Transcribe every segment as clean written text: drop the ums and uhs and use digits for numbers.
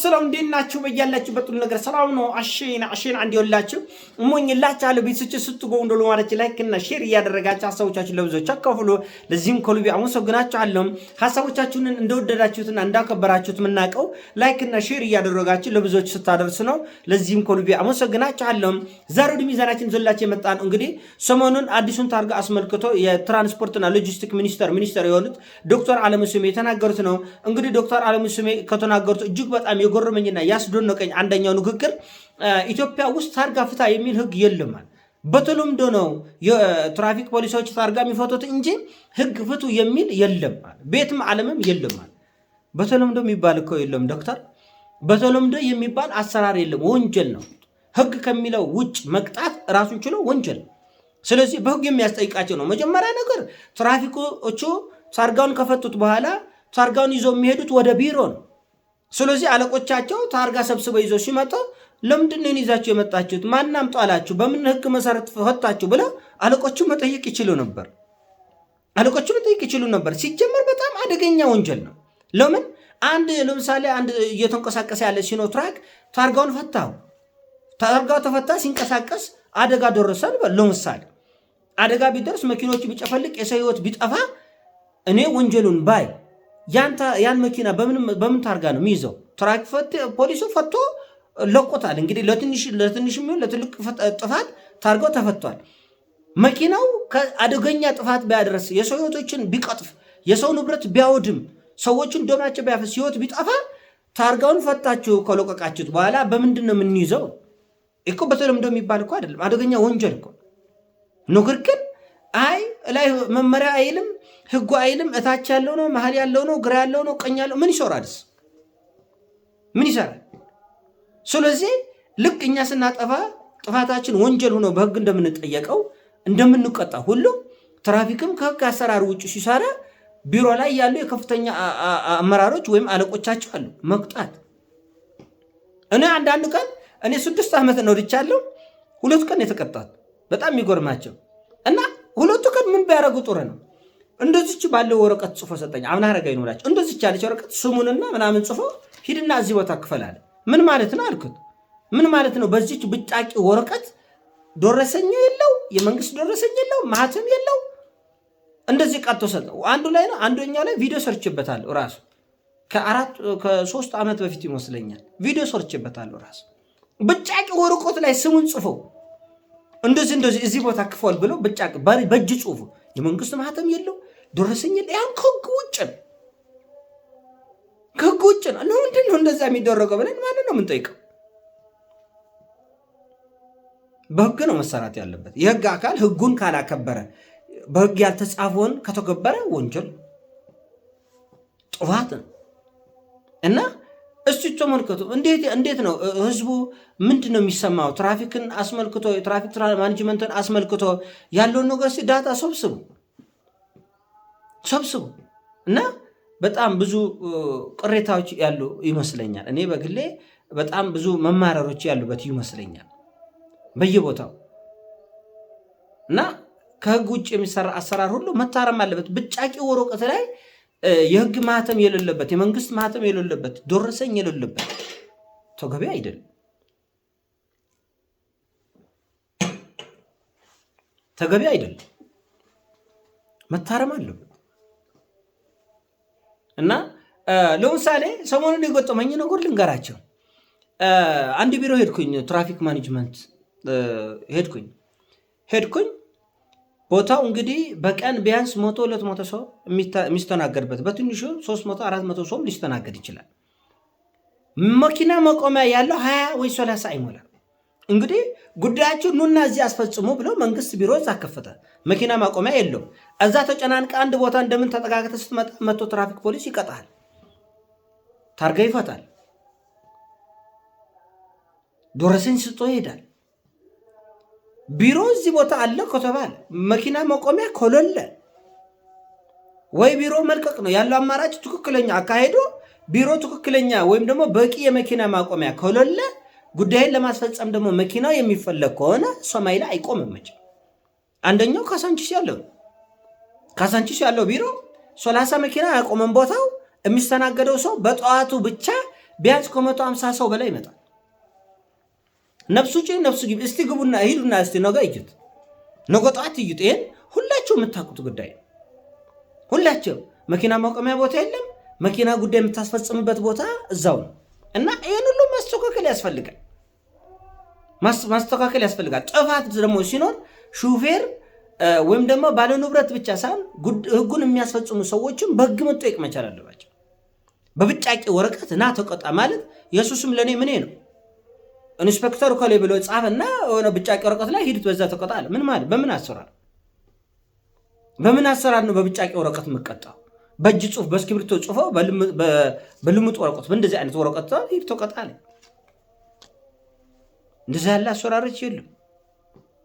ሰላም እንዴናችሁ? በያላችሁበት ሁሉ ነገር ሰላም ነው። አሽን አንድ ይወላችሁ እሞኝላችኋለሁ። ቤተሰቦች ስትጎ እንደሉ ማለት ላይክ እና ሼር እያደረጋችሁ ሐሳቦቻችሁን ለብዙዎች አካፍሉ። ለዚህም ከልቤ አመሰግናችኋለሁ። ሐሳቦቻችሁን እንደወደዳችሁትና እንዳከበራችሁት ምናቀው ላይክ እና ሼር እያደረጋችሁ ለብዙዎች ስታደርሱ ነው። ለዚህም ከልቤ አመሰግናችኋለሁ። ዛሬ ወደ ሚዛናችን ዘላችሁ የመጣን እንግዲህ ሰሞኑን አዲሱን ታርጋ አስመልክቶ የትራንስፖርትና ሎጂስቲክ ሚኒስተር የሆኑት ዶክተር አለሙ ስሜ የተናገሩት ነው። እንግዲህ ዶክተር አለሙ ስሜ ከተናገሩት እጅግ በጣም የጎረመኝና ያስደነቀኝ አንደኛው ንግግር ኢትዮጵያ ውስጥ ታርጋ ፍታ የሚል ህግ የለም። በተለምዶ ነው የትራፊክ ፖሊሶች ታርጋ የሚፈቱት እንጂ ህግ ፍቱ የሚል የለም። ቤትም ዓለምም የለም። በተለምዶ የሚባል እኮ የለም ዶክተር። በተለምዶ የሚባል አሰራር የለም። ወንጀል ነው። ህግ ከሚለው ውጭ መቅጣት ራሱን ችሎ ወንጀል ነው። ስለዚህ በህግ የሚያስጠይቃቸው ነው። መጀመሪያ ነገር ትራፊኮቹ ታርጋውን ከፈቱት በኋላ ታርጋውን ይዘው የሚሄዱት ወደ ቢሮ ነው። ስለዚህ አለቆቻቸው ታርጋ ሰብስበው ይዘው ሲመጡ ለምንድን ነው ይዛችሁ የመጣችሁት? ማን አምጡ አላችሁ? በምን ህግ መሰረት ፈታችሁ? ብለው አለቆቹ መጠየቅ ይችሉ ነበር። ሲጀመር በጣም አደገኛ ወንጀል ነው። ለምን ለምሳሌ አንድ እየተንቀሳቀሰ ያለ ሲኖትራክ ታርጋውን ፈታው፣ ታርጋው ተፈታ፣ ሲንቀሳቀስ አደጋ ደረሰን። ለምሳሌ አደጋ ቢደርስ መኪኖቹ ቢጨፈልቅ የሰው ህይወት ቢጠፋ እኔ ወንጀሉን ባይ ያን መኪና በምን ታርጋ ነው የሚይዘው? ትራፊክ ፖሊሱ ፈቶ ለቆታል። እንግዲህ ለትንሽ የሚሆን ለትልቅ ጥፋት ታርጋው ተፈቷል። መኪናው ከአደገኛ ጥፋት ቢያደርስ የሰው ህይወቶችን ቢቀጥፍ የሰው ንብረት ቢያወድም ሰዎችን ደማቸው ቢያፈስ ህይወት ቢጠፋ ታርጋውን ፈታችሁ ከለቀቃችሁት በኋላ በምንድን ነው የምንይዘው? እኮ በተለምዶ የሚባል እኮ አይደለም፣ አደገኛ ወንጀል እኮ። ነገር ግን ላይ መመሪያ አይልም፣ ህጉ አይልም። እታች ያለው ነው፣ መሀል ያለው ነው፣ ግራ ያለው ነው፣ ቀኝ ያለው ምን ይሰራልስ? ምን ይሰራል? ስለዚህ ልክ እኛ ስናጠፋ ጥፋታችን ወንጀል ሆኖ በህግ እንደምንጠየቀው እንደምንቀጣ ሁሉ ትራፊክም ከህግ አሰራር ውጭ ሲሰራ ቢሮ ላይ ያሉ የከፍተኛ አመራሮች ወይም አለቆቻቸው አሉ መቅጣት። አንዳንድ ቀን 6 ዓመት ነው ልቻለሁ 2 ቀን የተቀጣት በጣም የሚጎርማቸው እና 2 ቀን ምን ቢያደርጉ ጥሩ ነው? እንደዚች ባለው ወረቀት ጽፎ ሰጠኝ። አምና አረጋ ይኖራቸው እንደዚች ያለች ወረቀት ስሙንና ምናምን ጽፎ ሂድና እዚህ ቦታ ክፈላለ። ምን ማለት ነው አልኩት። ምን ማለት ነው? በዚች ብጫቂ ወረቀት ደረሰኝ የለው፣ የመንግስት ደረሰኝ የለው፣ ማህተም የለው። እንደዚህ ቀጥቶ ሰጠው። አንዱ ላይ ነው፣ አንደኛው ላይ ቪዲዮ ሰርችበታለሁ ራሱ ከ3 ዓመት በፊት ይመስለኛል ቪዲዮ ሰርችበታለሁ ራሱ። ብጫቂ ወረቀት ላይ ስሙን ጽፎ እንደዚህ እዚህ ቦታ ክፈል ብሎ ብጫቂ በእጅ ጽሁፉ የመንግስት ማህተም የለው፣ ደረሰኝ የለው። ያን ከህግ ውጭ ነው። ምንድን ነው እንደዛ የሚደረገው ብለን ማንን ነው የምንጠይቀው? በህግ ነው መሰራት ያለበት። የህግ አካል ህጉን ካላከበረ፣ በህግ ያልተጻፈውን ከተገበረ ወንጀል ጥፋት ነው እና እስቲ ተመልከቱ። እንዴት ነው ህዝቡ ምንድን ነው የሚሰማው? ትራፊክን አስመልክቶ የትራፊክ ማኔጅመንትን አስመልክቶ ያለውን ነገር ዳታ ሰብስቡ እና በጣም ብዙ ቅሬታዎች ያሉ ይመስለኛል። እኔ በግሌ በጣም ብዙ መማረሮች ያሉበት ይመስለኛል በየቦታው እና ከህግ ውጭ የሚሰራ አሰራር ሁሉ መታረም አለበት። ብጫቂ ወረቀት ላይ የህግ ማህተም የሌለበት፣ የመንግስት ማህተም የሌለበት፣ ደረሰኝ የሌለበት ተገቢ አይደለም፣ መታረም አለበት። እና ለምሳሌ ሰሞኑን የገጠመኝ ነገር ልንገራቸው። አንድ ቢሮ ሄድኩኝ፣ ትራፊክ ማኔጅመንት ሄድኩኝ። ቦታው እንግዲህ በቀን ቢያንስ 100-200 ሰው የሚስተናገድበት፣ በትንሹ 300-400 ሰው ሊስተናገድ ይችላል። መኪና መቆሚያ ያለው 20 ወይ 30 አይሞላም። እንግዲህ ጉዳያችሁ ኑና እዚህ አስፈጽሙ ብሎ መንግስት ቢሮ እዛ ከፈተ። መኪና ማቆሚያ የለውም። እዛ ተጨናንቀ አንድ ቦታ እንደምን ተጠጋግተ ስትመጣ መቶ ትራፊክ ፖሊስ ይቀጣል፣ ታርጋ ይፈታል፣ ደረሰኝ ስጦ ይሄዳል። ቢሮ እዚህ ቦታ አለ ከተባለ መኪና መቆሚያ ከሌለ ወይ ቢሮ መልቀቅ ነው ያለው አማራጭ። ትክክለኛ አካሄዶ ቢሮ ትክክለኛ ወይም ደግሞ በቂ የመኪና ማቆሚያ ከሌለ ጉዳይን ለማስፈጸም ደግሞ መኪናው የሚፈለግ ከሆነ ሰማይ ላይ አይቆምም። አንደኛው ካሳንቺስ ያለው ቢሮ 30 መኪና ያቆመን ቦታው የሚስተናገደው ሰው በጠዋቱ ብቻ ቢያንስ ከ150 ሰው በላይ ይመጣል። ነፍሱ ውጪ ነፍሱ ግቢ። እስቲ ግቡና ሂዱና እስቲ ነገ እዩት፣ ነገ ጠዋት እዩት። ይሄን ሁላችሁ የምታውቁት ጉዳይ ነው። ሁላችሁ መኪና ማቆሚያ ቦታ የለም፣ መኪና ጉዳይ የምታስፈጽምበት ቦታ እዛው ነው። እና ይሄን ሁሉ ማስተካከል ያስፈልጋል፣ ማስተካከል ያስፈልጋል። ጥፋት ደግሞ ሲኖር ሹፌር ወይም ደግሞ ባለ ንብረት ብቻ ሳይሆን ህጉን የሚያስፈጽሙ ሰዎችም በህግ መጠየቅ መቻል አለባቸው። በብጫቂ ወረቀት ና ተቆጣ ማለት ኢየሱስም ለኔ ምኔ ነው። ኢንስፔክተሩ ከላይ ብሎ ጻፈና ሆነ ብጫቂ ወረቀት ላይ ሂዱት በዛ ተቆጣ አለ። ምን ማለት በምን አሰራር ነው በብጫቂ ወረቀት መቀጣው? በእጅ ጽሁፍ በእስክሪብቶ ጽፎ በልሙጥ ወረቀት በእንደዚህ አይነት ወረቀት ሂድ ተቆጣ አለ። እንደዛ ያለ አሰራሮች የሉም።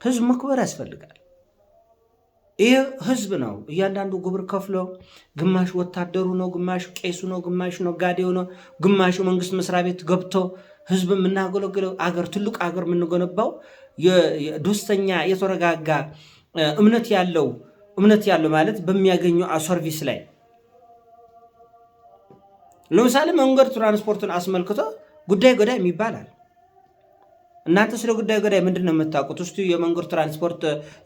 ህዝብ መክበር ያስፈልጋል። ይህ ህዝብ ነው። እያንዳንዱ ግብር ከፍሎ ግማሽ ወታደሩ ነው፣ ግማሹ ቄሱ ነው፣ ግማሹ ነጋዴው ነው፣ ግማሹ መንግስት መስሪያ ቤት ገብቶ ህዝብ የምናገለግለው አገር ትልቅ አገር የምንገነባው ደስተኛ የተረጋጋ እምነት ያለው ማለት በሚያገኙ ሰርቪስ ላይ ለምሳሌ መንገድ ትራንስፖርትን አስመልክቶ ጉዳይ ገዳይ ይባላል። እናንተ ስለ ጉዳይ ገዳይ ምንድነው የምታውቁት? እስቲ የመንገድ ትራንስፖርት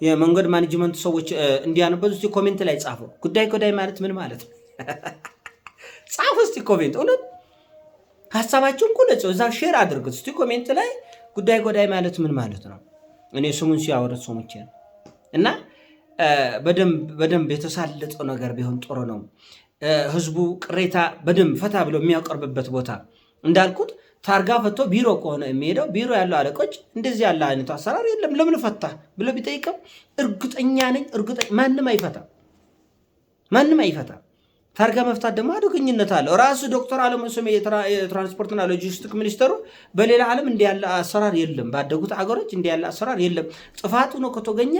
የመንገድ ማኔጅመንት ሰዎች እንዲያነበዙ እስቲ ኮሜንት ላይ ጻፉ። ጉዳይ ገዳይ ማለት ምን ማለት ነው? ጻፉ እስቲ ኮሜንት። እውነት ሐሳባችሁን ኩለጹ፣ እዛ ሼር አድርጉት እስቲ ኮሜንት ላይ ጉዳይ ገዳይ ማለት ምን ማለት ነው? እኔ ስሙን ሲያወሩት ሰሞቼ ነው። እና በደንብ የተሳለጠው ነገር ቢሆን ጥሩ ነው። ህዝቡ ቅሬታ በደንብ ፈታ ብሎ የሚያቀርብበት ቦታ እንዳልኩት ታርጋ ፈቶ ቢሮ ከሆነ የሚሄደው ቢሮ ያለው አለቆች እንደዚህ ያለ አይነት አሰራር የለም ለምን ፈታ ብሎ ቢጠይቀም እርግጠኛ ነኝ ማንም አይፈታ። ታርጋ መፍታት ደግሞ አደገኝነት አለው። ራሱ ዶክተር አለሙ ስሜ የትራንስፖርትና ሎጂስቲክ ሚኒስተሩ በሌላ ዓለም እንዲህ ያለ አሰራር የለም፣ ባደጉት አገሮች እንዲህ ያለ አሰራር የለም። ጥፋቱ ነው ከተገኘ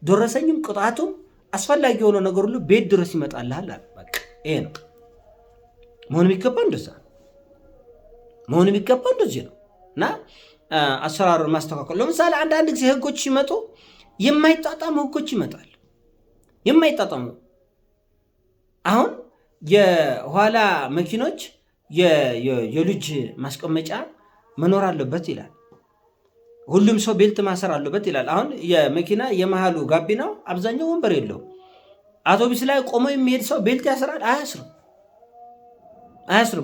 ደረሰኝም ቅጣቱም አስፈላጊ የሆነ ነገር ሁሉ ቤት ድረስ ይመጣልሃል። በቃ ይሄ ነው መሆን የሚገባው፣ እንደዚህ ነው። እና አሰራሩን ማስተካከል። ለምሳሌ አንዳንድ ጊዜ ህጎች ሲመጡ የማይጣጣሙ ህጎች ይመጣል። የማይጣጣሙ አሁን የኋላ መኪኖች የልጅ ማስቀመጫ መኖር አለበት ይላል። ሁሉም ሰው ቤልት ማሰር አለበት ይላል። አሁን የመኪና የመሃሉ ጋቢናው አብዛኛው ወንበር የለውም። አውቶቡስ ላይ ቆሞ የሚሄድ ሰው ቤልት ያስራል? አያስርም።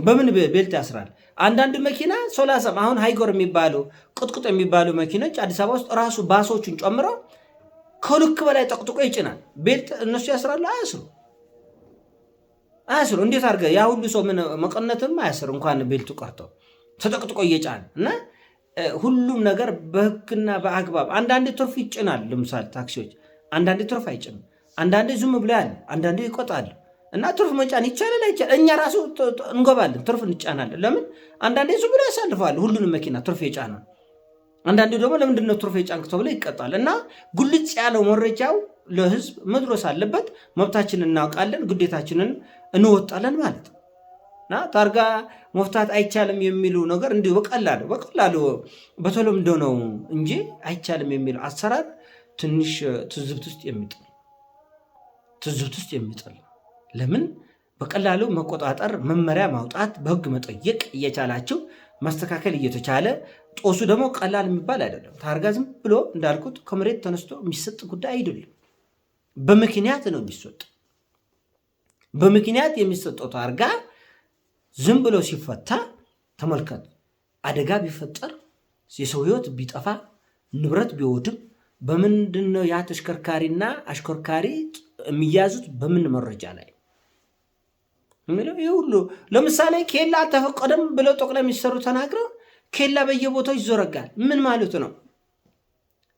በምን ቤልት ያስራል? አንዳንድ መኪና ሶላሰም አሁን ሃይጎር የሚባሉ ቁጥቁጥ የሚባሉ መኪኖች አዲስ አበባ ውስጥ ራሱ ባሶቹን ጨምሮ ከልክ በላይ ጠቅጥቆ ይጭናል። ቤልት እነሱ ያስራሉ? አያስሩ። እንዴት አድርገህ ያ ሁሉ ሰው ምን መቀነትም አያስር እንኳን ቤልቱ ቀርተው ተጠቅጥቆ እየጫነ እና ሁሉም ነገር በህግና በአግባብ። አንዳንዴ ትርፍ ይጭናል። ለምሳሌ ታክሲዎች አንዳንዴ ትርፍ አይጭንም። አንዳንዴ ዝም ብሎ ያለ፣ አንዳንዴ ይቆጣል። እና ትርፍ መጫን ይቻላል አይቻልም? እኛ ራሱ እንገባለን፣ ትርፍ እንጫናለን። ለምን? አንዳንዴ ዝም ብሎ ያሳልፋሉ ሁሉንም መኪና ትርፍ የጫነ። አንዳንዴ ደግሞ ለምንድነው ትርፍ የጫንክ ተብሎ ይቀጣል። እና ጉልጭ ያለው መረጃው ለህዝብ መድረስ አለበት። መብታችንን እናውቃለን፣ ግዴታችንን እንወጣለን ማለት ነው። እና ታርጋ መፍታት አይቻልም የሚሉ ነገር እንዲሁ በቀላሉ በተለምዶ ነው እንጂ አይቻልም የሚለው አሰራር ትንሽ ትዝብት ውስጥ የሚጥል ለምን በቀላሉ መቆጣጠር፣ መመሪያ ማውጣት፣ በህግ መጠየቅ እየቻላችሁ ማስተካከል እየተቻለ ጦሱ ደግሞ ቀላል የሚባል አይደለም። ታርጋ ዝም ብሎ እንዳልኩት ከመሬት ተነስቶ የሚሰጥ ጉዳይ አይደለም። በምክንያት ነው የሚሰጥ። በምክንያት የሚሰጠው ታርጋ ዝም ብሎ ሲፈታ ተመልከት። አደጋ ቢፈጠር፣ የሰው ህይወት ቢጠፋ፣ ንብረት ቢወድም በምንድነው ያ ተሽከርካሪና አሽከርካሪ የሚያዙት? በምን መረጃ ላይ ምንም? ይሁሉ ለምሳሌ ኬላ አልተፈቀደም ብለው ጠቅላይ ሚኒስትሩ ተናግረው ኬላ በየቦታው ይዘረጋል። ምን ማለት ነው?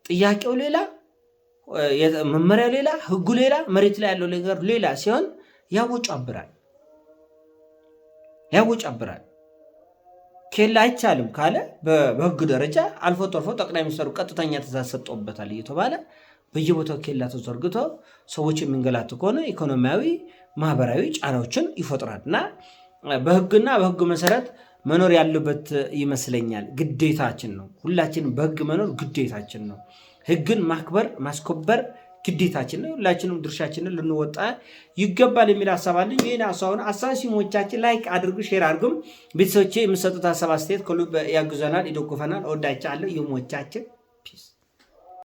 ጥያቄው ሌላ፣ መመሪያው ሌላ፣ ህጉ ሌላ፣ መሬት ላይ ያለው ነገር ሌላ ሲሆን ያወጫብራል። ኬላ አይቻልም ካለ በህግ ደረጃ አልፎ ተርፎ ጠቅላይ ሚኒስትሩ ቀጥተኛ ትእዛዝ ሰጥቶበታል እየተባለ በየቦታው ኬላ ተዘርግቶ ሰዎች የሚንገላቱ ከሆነ ኢኮኖሚያዊ፣ ማህበራዊ ጫናዎችን ይፈጥራል። እና በህግና በህግ መሰረት መኖር ያለበት ይመስለኛል። ግዴታችን ነው። ሁላችንም በህግ መኖር ግዴታችን ነው። ህግን ማክበር ማስከበር ግዴታችን ነው። ሁላችንም ድርሻችንን ልንወጣ ይገባል የሚል ሐሳብ አለኝ። ይሄን ሐሳቡን አሳሲሞቻችን ላይክ አድርጉ፣ ሼር አድርጉም። ቤተሰቦቼ የምሰጡት ሐሳብ አስተያየት ከልብ ያግዘናል፣ ይደግፈናል። እወዳችኋለሁ። ይሞቻችን ፒስ